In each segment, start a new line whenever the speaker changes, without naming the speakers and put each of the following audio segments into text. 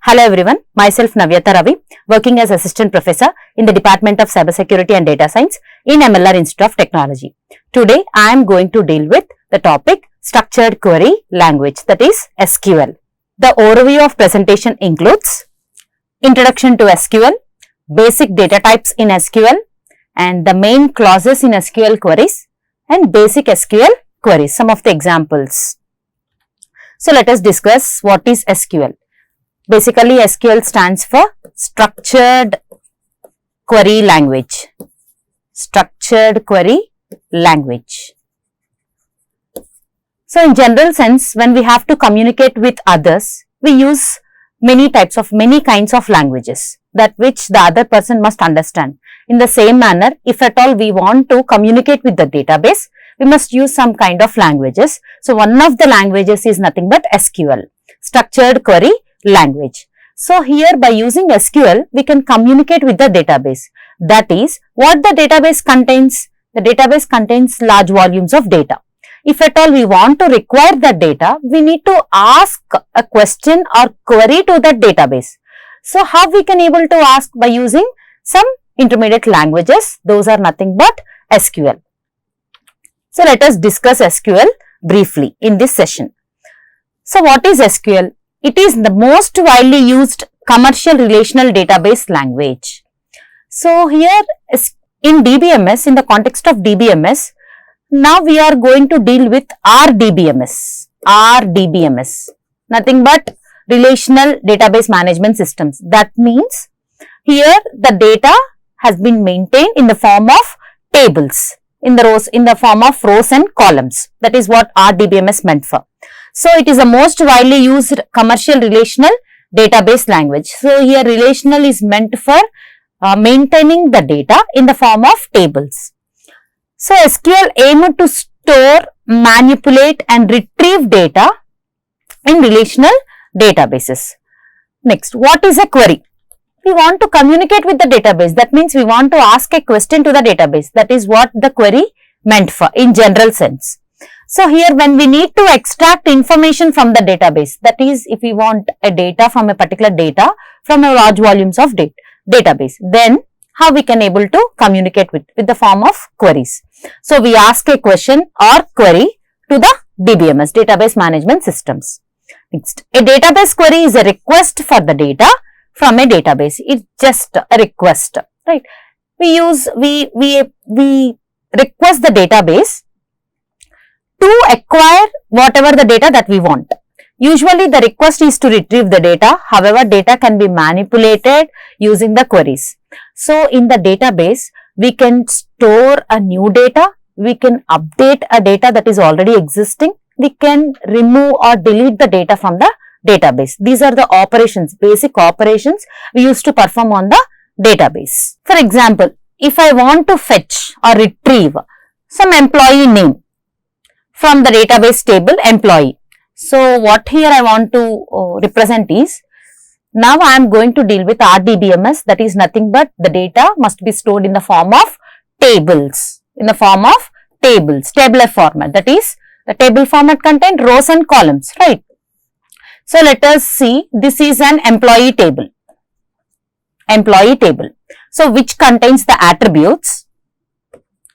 Hello everyone, myself Navyatha Ravi, working as Assistant Professor in the Department of Cybersecurity and Data Science in MLR Institute of Technology. Today I am going to deal with the topic Structured Query Language, that is SQL. The overview of presentation includes Introduction to SQL, Basic Data Types in SQL, and the main clauses in SQL queries and basic SQL queries, some of the examples. So let us discuss what is SQL. Basically, SQL stands for Structured Query Language. Structured Query Language. So, in general sense, when we have to communicate with others, we use many kinds of languages that which the other person must understand. In the same manner, if at all we want to communicate with the database, we must use some kind of languages. So, one of the languages is nothing but SQL, Structured Query Language. So, here by using SQL, we can communicate with the database. That is, what the database contains? The database contains large volumes of data. If at all we want to require that data, we need to ask a question or query to that database. So, how we can able to ask? By using some intermediate languages. Those are nothing but SQL. So, let us discuss SQL briefly in this session. So, what is SQL? It is the most widely used commercial relational database language. So, here in DBMS, in the context of DBMS, now we are going to deal with RDBMS. RDBMS, nothing but Relational Database Management Systems. That means, here the data has been maintained in the form of tables, in the form of rows and columns. That is what RDBMS meant for. So, it is the most widely used commercial relational database language. So, here relational is meant for maintaining the data in the form of tables. So, SQL aimed to store, manipulate and retrieve data in relational databases. Next, what is a query? We want to communicate with the database. That means, we want to ask a question to the database. That is what the query meant for in general sense. So, here when we need to extract information from the database, that is if we want a data from a particular data from a large volumes of database, then how we can able to communicate with the form of queries. So, we ask a question or query to the DBMS, Database Management Systems. Next, a database query is a request for the data from a database. It's just a request, right? We request the database to acquire whatever the data that we want. Usually, the request is to retrieve the data. However, data can be manipulated using the queries. So, in the database, we can store a new data. We can update a data that is already existing. We can remove or delete the data from the database. These are the operations, basic operations we used to perform on the database. For example, if I want to fetch or retrieve some employee name from the database table employee. So, what here I want to represent is, now I am going to deal with RDBMS, that is nothing but the data must be stored in the form of tables, tabular format, that is the table format contains rows and columns, right. So, let us see, this is an employee table, So, which contains the attributes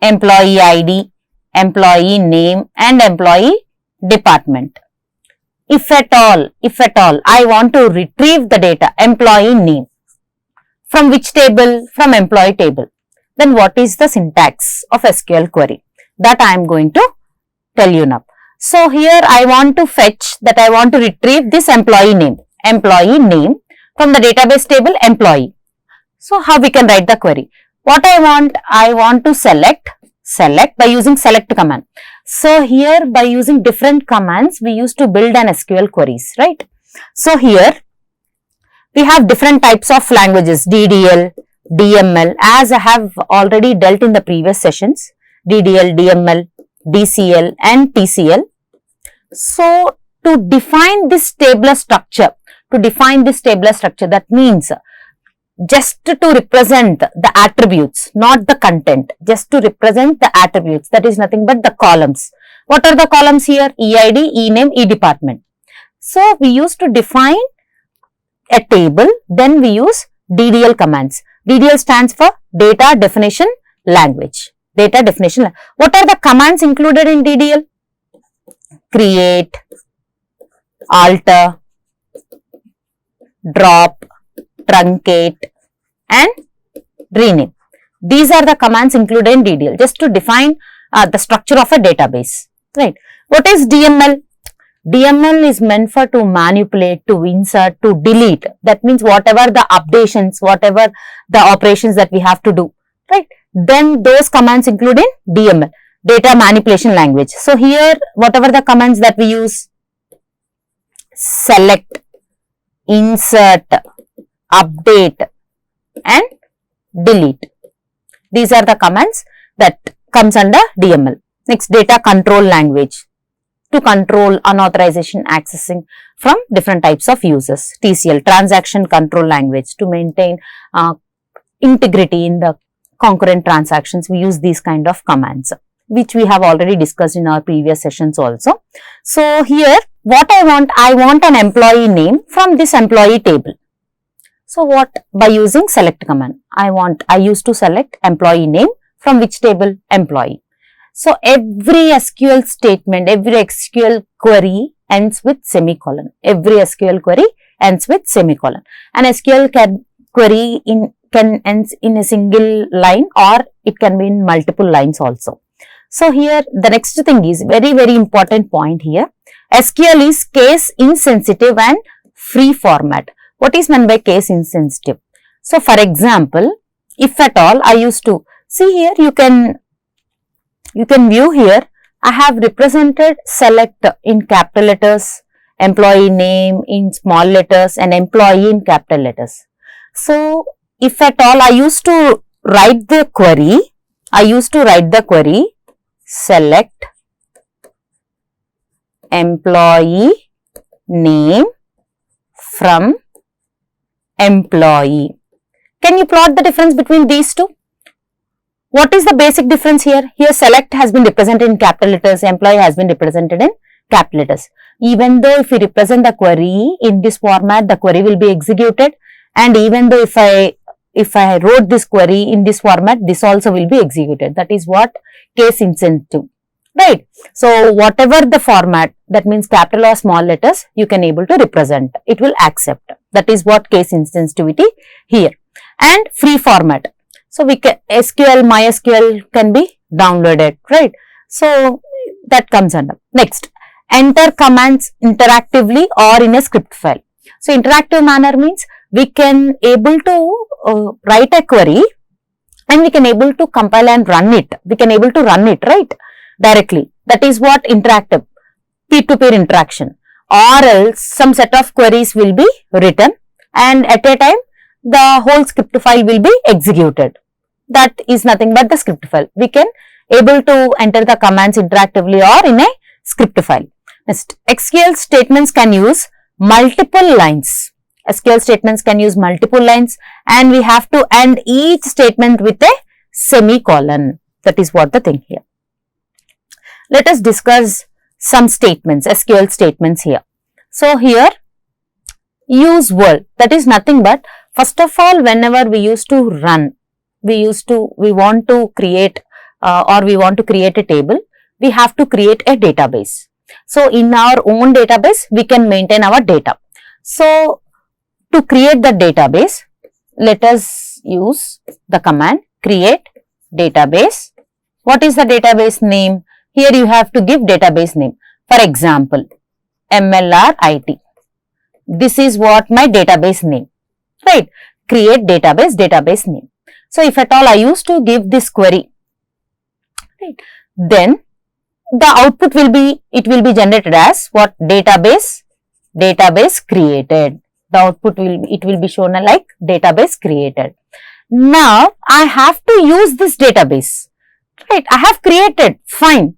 employee ID, employee name and employee department. If at all, I want to retrieve the data employee name from which table? From employee table. Then what is the syntax of SQL query? That I am going to tell you now. So, here I want to fetch that I want to retrieve this employee name from the database table employee. So, how we can write the query? What I want to select by using select command. So, here by using different commands, we used to build an SQL queries, right. So, here we have different types of languages, DDL, DML, as I have already dealt in the previous sessions, DDL, DML, DCL and TCL. So, to define this tabular structure, that means just to represent the attributes, not the content, just to represent the attributes, that is nothing but the columns. What are the columns here? EID, ENAME, EDepartment. So, we used to define a table, then we use DDL commands. DDL stands for Data Definition Language. Data Definition. What are the commands included in DDL? Create, alter, drop, truncate and rename. These are the commands included in DDL just to define the structure of a database, right? What is DML? DML is meant for to manipulate, to insert, to delete. That means whatever the updations, whatever the operations that we have to do, right? Then those commands include in DML, Data Manipulation Language. So here, whatever the commands that we use, select, insert, update and delete. These are the commands that comes under DML. Next, Data Control Language, to control unauthorization accessing from different types of users. TCL, Transaction Control Language, to maintain integrity in the concurrent transactions. We use these kind of commands, which we have already discussed in our previous sessions also. So here, what I want an employee name from this employee table. So what? By using select command, I used to select employee name from which table? Employee. So every SQL statement, every SQL query ends with semicolon. Every SQL query ends with semicolon. An SQL query can ends in a single line or it can be in multiple lines also. So here the next thing is very important point here. SQL is case insensitive and free format. What is meant by case insensitive? So for example, if at all I used to see here, you can view here, I have represented select in capital letters, employee name in small letters and employee in capital letters. So if at all I used to write the query, select employee name from employee. Can you plot the difference between these two? What is the basic difference here? Here select has been represented in capital letters, employee has been represented in capital letters. Even though if we represent the query in this format, the query will be executed, and even though if I wrote this query in this format, this also will be executed. That is what case insensitive, right? So whatever the format, that means capital or small letters, you can able to represent, it will accept. That is what case insensitivity here. And free format. So we can SQL, MySQL can be downloaded, right? So that comes under. Next, enter commands interactively or in a script file. So interactive manner means we can able to write a query and we can able to compile and run it. We can able to run it, right? Directly. That is what interactive, peer-to-peer interaction. Or else some set of queries will be written and at a time the whole script file will be executed. That is nothing but the script file. We can able to enter the commands interactively or in a script file. Next, SQL statements can use multiple lines. SQL statements can use multiple lines and we have to end each statement with a semicolon. That is what the thing here. Let us discuss some statements, SQL statements here. So here, use world. That is nothing but, first of all, whenever we used to run, we want to create a table, we have to create a database. So in our own database, we can maintain our data. So to create the database, let us use the command create database. What is the database name? Here you have to give database name. For example, MLRIT. This is what my database name, right? Create database name. So if at all I used to give this query, right, then the output will be, it will be generated as what? Database created. The output will be shown like database created. Now I have to use this database, right? I have created, fine.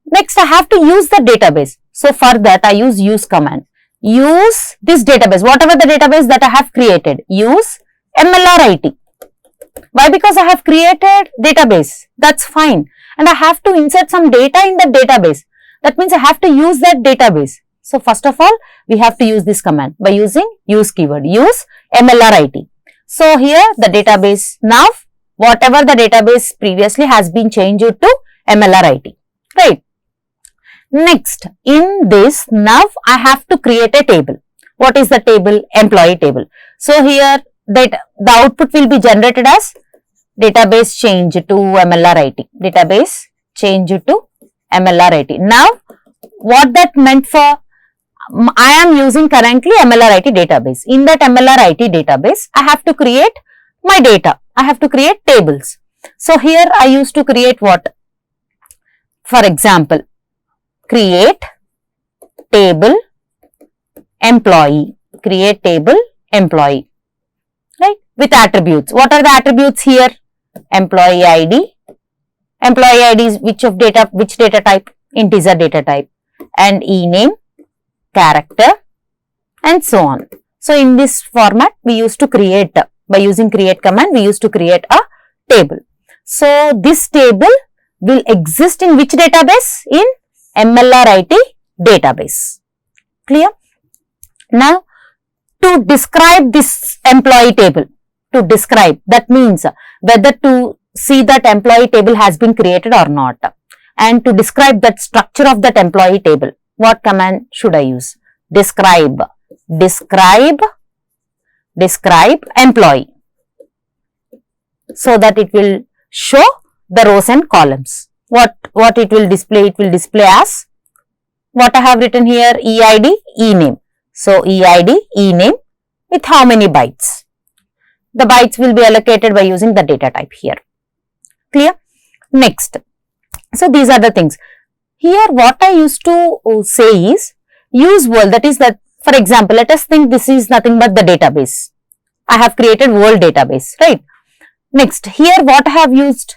Next I have to use the database. So for that I use command. Use this database, whatever the database that I have created, use MLRIT. Why? Because I have created database, that's fine. And I have to insert some data in the database. That means I have to use that database. So first of all, we have to use this command by using use keyword, use MLRIT. So here the database, now whatever the database previously has been changed to MLRIT, right. Next, in this, now I have to create a table. What is the table? Employee table. So here that the output will be generated as database change to MLRIT. Database change to MLRIT. Now, what that meant for? I am using currently MLRIT database. In that MLRIT database, I have to create my data. I have to create tables. So here I used to create what? For example, create table employee. Create table employee. Right? With attributes. What are the attributes here? Employee ID. Employee ID is which data type? Integer data type. And e-name, character, and so on. So in this format, we used to create, by using create command, we used to create a table. So this table will exist in which database? In MLRIT database. Clear? Now, to describe this employee table, to describe, that means whether to see that employee table has been created or not, and to describe that structure of that employee table, what command should I use? Describe employee, so that it will show the rows and columns. What it will display? It will display as what I have written here, EID, e-name. So EID, e-name with how many bytes? The bytes will be allocated by using the data type here. Clear? Next. So these are the things. Here what I used to say is use world, that is that, for example, let us think this is nothing but the database. I have created world database, right? Next, here what I have used?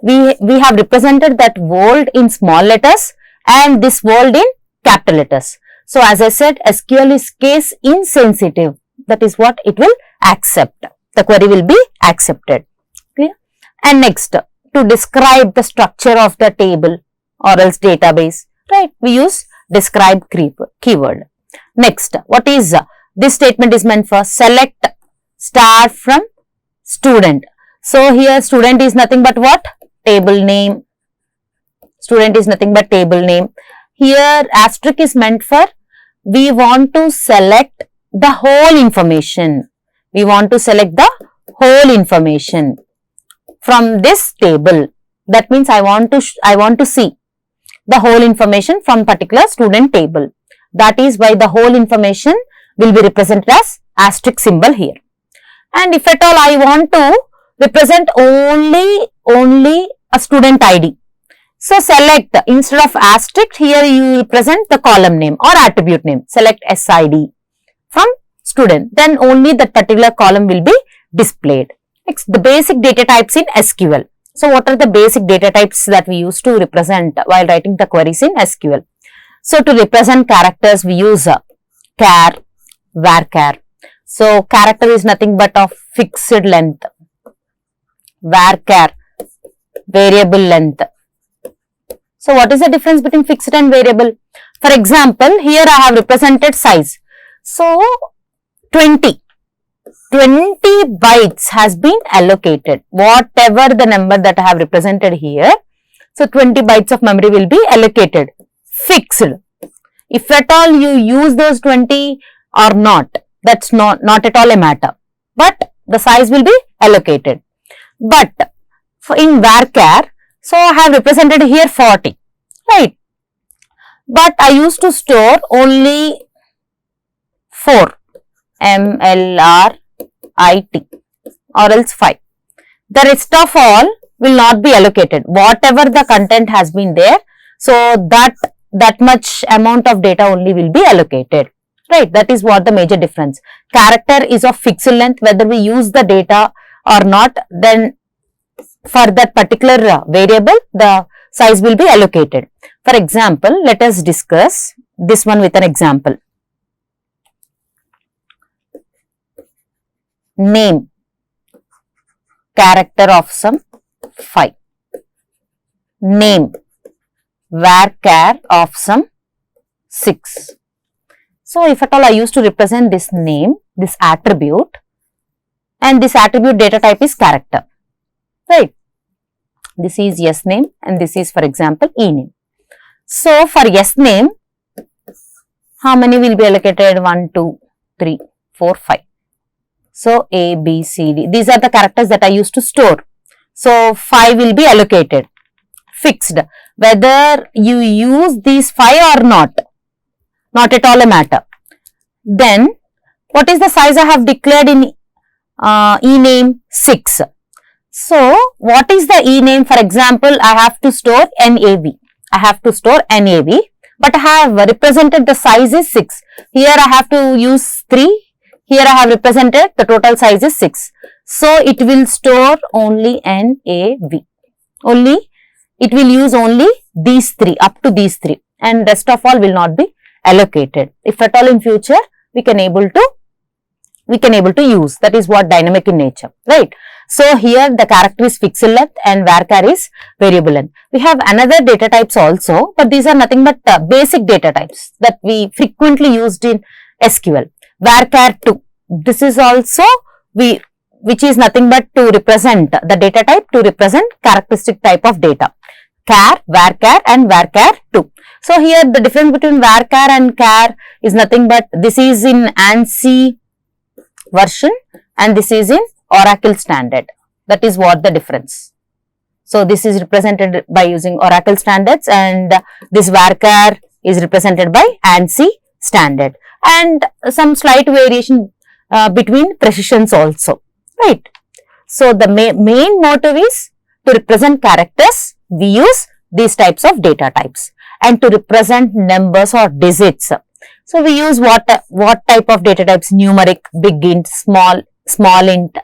We have represented that world in small letters and this world in capital letters. So as I said, SQL is case insensitive. That is what it will accept. The query will be accepted. Clear? And next, to describe the structure of the table or else database, right? We use describe keyword. Next, what is this statement is meant for? Select star from student. So here student is nothing but what? Table name. Student is nothing but table name. Here asterisk is meant for we want to select the whole information. We want to select the whole information from this table. That means I want to see the whole information from particular student table. That is why the whole information will be represented as asterisk symbol here. And if at all I want to represent only a student ID. So select, instead of asterisk, here you represent the column name or attribute name. Select SID from student. Then only that particular column will be displayed. Next, the basic data types in SQL. So what are the basic data types that we use to represent while writing the queries in SQL? So to represent characters, we use char, varchar. So character is nothing but of fixed length. Varchar, variable length. So what is the difference between fixed and variable? For example, here I have represented size. So 20 bytes has been allocated. Whatever the number that I have represented here, so 20 bytes of memory will be allocated. Fixed. If at all you use those 20 or not, that's not at all a matter. But the size will be allocated. But for in varchar, so I have represented here 40, right? But I used to store only 4, MLRIT or else 5. The rest of all will not be allocated. Whatever the content has been there, so that much amount of data only will be allocated, right? That is what the major difference. Character is of fixed length, whether we use the data or not, then for that particular variable, the size will be allocated. For example, let us discuss this one with an example. Name, character of sum 5. Name, varchar of sum 6. So, if at all I used to represent this name, this attribute, and this attribute data type is character, right? This is yes name and this is, for example, e name. So, for yes name, how many will be allocated? 1, 2, 3, 4, 5. So, A, B, C, D. These are the characters that I used to store. So, 5 will be allocated, fixed. Whether you use these 5 or not at all a matter. Then, what is the size I have declared in e name? 6. So, what is the e name? For example, I have to store NAV. I have to store NAV, but I have represented the size is 6. Here I have to use 3. Here I have represented the total size is 6. So, it will store only NAV. It will use only these 3, up to these 3, and rest of all will not be allocated. If at all in future, we can able to use. That is what dynamic in nature, right? So, here the character is fixed length and varchar is variable length. We have another data types also, but these are nothing but basic data types that we frequently used in SQL. Varchar 2, this is also which is nothing but to represent the data type, to represent characteristic type of data. Char, varchar and varchar 2. So, here the difference between varchar and char is nothing but this is in ANSI version and this is in Oracle standard. That is what the difference. So, this is represented by using Oracle standards and this varchar is represented by ANSI standard, and some slight variation between precisions also, right. So, the main motive is to represent characters, we use these types of data types, and to represent numbers or digits. So, we use what type of data types? Numeric, big int, small int,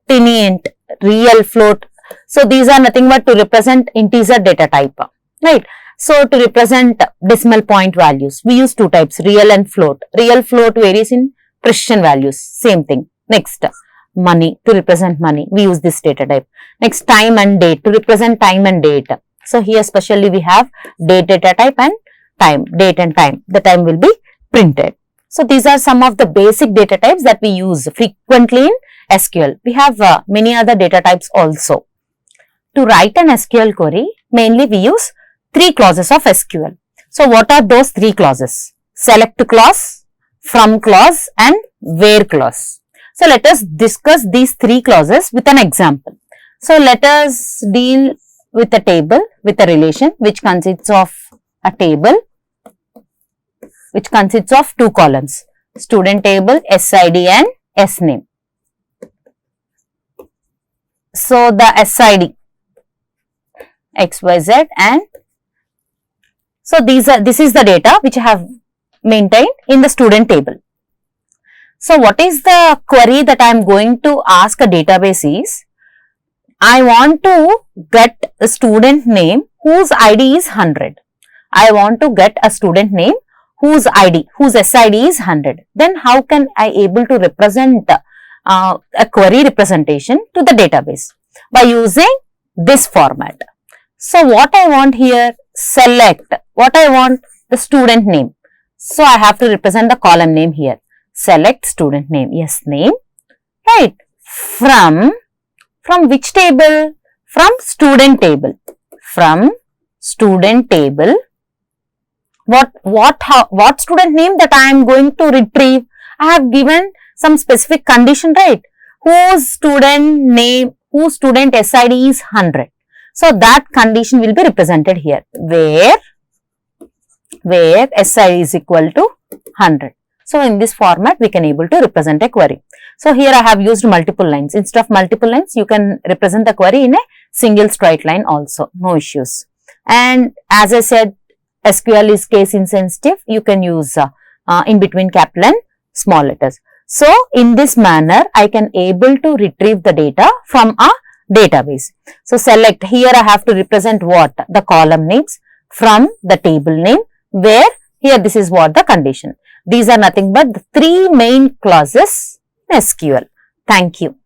tiny int, real, float. So, these are nothing but to represent integer data type, right. So, to represent decimal point values, we use 2 types, real and float. Real, float varies in precision values, same thing. Next, money, to represent money, we use this data type. Next, time and date, to represent time and date. So, here especially we have date data type and time, date and time, the time will be printed. So, these are some of the basic data types that we use frequently in SQL. We have many other data types also. To write an SQL query, mainly we use 3 clauses of SQL. So, what are those 3 clauses? Select clause, from clause and where clause. So, let us discuss these 3 clauses with an example. So, let us deal with a table with a relation which consists of a table which consists of 2 columns, student table, SID and SName. So, the SID XYZ, and so this is the data which I have maintained in the student table. So, what is the query that I am going to ask a database is, I want to get a student name whose ID is 100. I want to get a student name whose SID is 100. Then how can I able to represent a query representation to the database? By using this format. So, what I want here, select, what I want, the student name. So, I have to represent the column name here. Select student name, yes, name, right, from which table? From student table. From student table, what student name that I am going to retrieve? I have given some specific condition, right, whose student name, whose student SID is 100. So, that condition will be represented here, where SID is equal to 100. So, in this format, we can able to represent a query. So, here I have used multiple lines. Instead of multiple lines, you can represent the query in a single straight line also, no issues. And as I said, SQL is case insensitive. You can use in between capital and small letters. So, in this manner, I can able to retrieve the data from a database. So, select, here I have to represent what? The column names from the table name, where here this is what the condition. These are nothing but the 3 main clauses in SQL. Thank you.